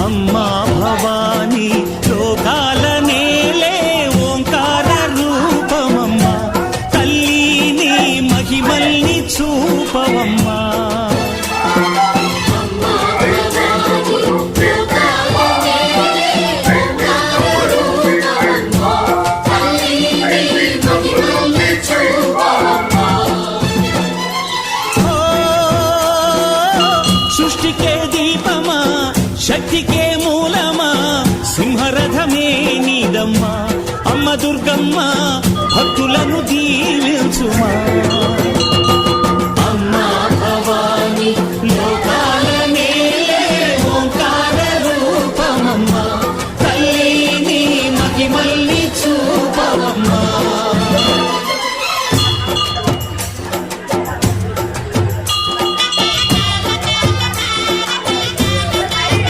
అమ్మా భవానీ లోకాల నేలే ఓంకార రూపమమ్మా తల్లి నీ మహిమల్ని చూపవమ్మా సృష్టికే దీపమా శక్తికే మూలమా సింహరథమే నీదమ్మా అమ్మ దుర్గమ్మ భక్తులను దీవించుమా